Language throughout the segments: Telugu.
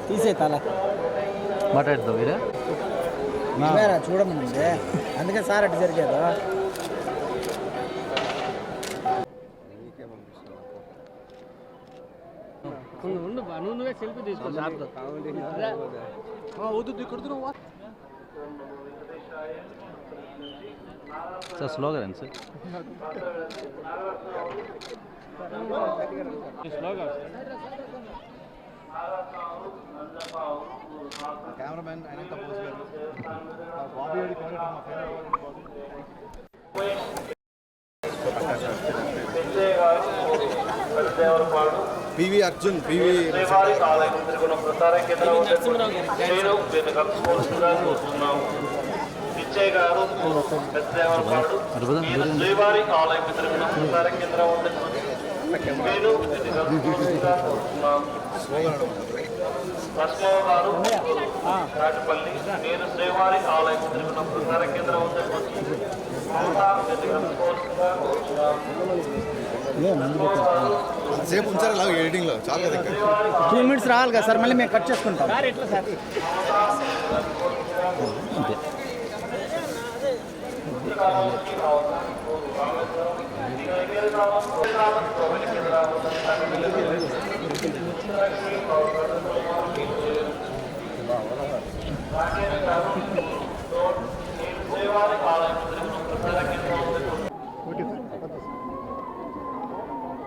తీసే తల మాట్లాడుతావు వీరా చూడమండి అందుకే సార్ అటు జరిగారు నువ్వే సెల్ఫీ తీసుకో సార్ స్లోగా రండి సార్ స్లోగా కెమెరామెన్ అనంత బోస్ గారు బాబీ గారి పివి అర్జున్ పివి పిచ్చయ్య గారు పెద్దదేవరపాడు శ్రీవారి ఆలయం తిరుగున ప్రసార కేంద్రం లక్ష్మయ్య గారు రాజపల్లి నేను శ్రీవారి ఆలయం తిరుగున ప్రసార కేంద్రం సేపు ఉంచారు అలాగే ఎడిటింగ్లో చాలా కదా 2 minutes రావాలి కదా సార్ మళ్ళీ మేము కట్ చేసుకుంటాం ఎట్లా సార్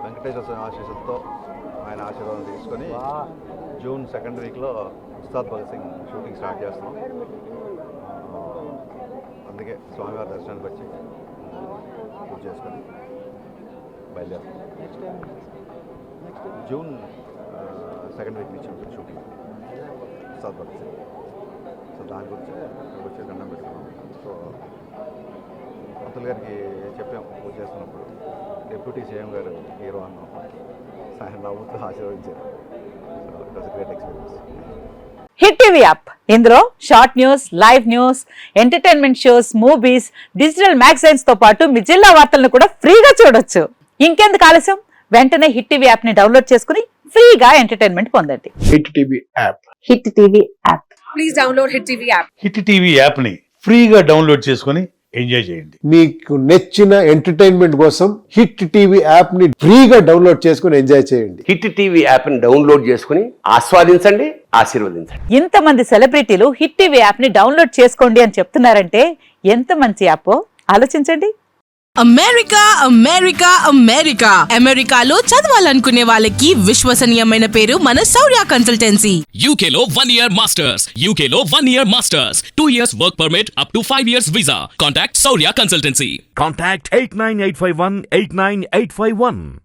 వెంకటేశ్వర స్వామి ఆశీస్సులతో ఆయన ఆశీర్వాదం తీసుకొని జూన్ 2nd వీక్లో ఉస్తాద్ భగత్ సింగ్ షూటింగ్ స్టార్ట్ చేస్తున్నాం. అందుకే స్వామివారి దర్శనానికి వచ్చి పూజ చేసుకొని బయలుదేరుతాం. జూన్ 2nd వీక్ నుంచి ఉంటుంది షూటింగ్ ఉస్తాద్ భగత్ సింగ్. సో దాని గురించి ఇక్కడికి వచ్చి దండం పెట్టుకున్నాం. సో పంతులు గారికి చెప్పాం పూజ చేస్తున్నప్పుడు డిప్యూటీ సీఎం గారు హీరో అన్నాం. ఆయన నవ్వుతూ ఆశీర్వదించారు. So it was great experience. Hit TV app ఇందులో short news, live news, entertainment shows, movies, digital magazines తో పాటు మీ జిల్లా వార్తలను కూడా ఫ్రీగా చూడొచ్చు. ఇంకెందుకు ఆలస్యం, వెంటనే హిట్ టీవీ యాప్ ని డౌన్లోడ్ చేసుకుని ఫ్రీగా ఎంటర్టైన్మెంట్ పొందండి. Hit TV app. Hit TV app please download hit TV app. Hit TV app ని ఫ్రీగా డౌన్లోడ్ చేసుకుని ఎంజాయ్ చేయండి. మీకు నచ్చిన ఎంటర్టైన్మెంట్ కోసం హిట్ టీవీ యాప్ ని ఫ్రీగా డౌన్లోడ్ చేసుకుని ఎంజాయ్ చేయండి. హిట్ టీవీ యాప్ ని డౌన్లోడ్ చేసుకుని ఆస్వాదించండి, ఆశీర్వదించండి. ఇంతమంది సెలబ్రిటీలు హిట్ టీవీ యాప్ ని డౌన్లోడ్ చేసుకోండి అని చెప్తున్నారంటే ఎంత మంచి యాప్ ఆలోచించండి. అమెరికా అమెరికా అమెరికా అమెరికాలో చదవాలనుకునే వాళ్ళకి విశ్వసనీయమైన పేరు మన శౌర్య కన్సల్టెన్సీ. UK లో 1 year masters, UK లో 1 year masters, 2 years work permit up to 5 years visa. Contact Saurya Consultancy. Contact 89851 89851.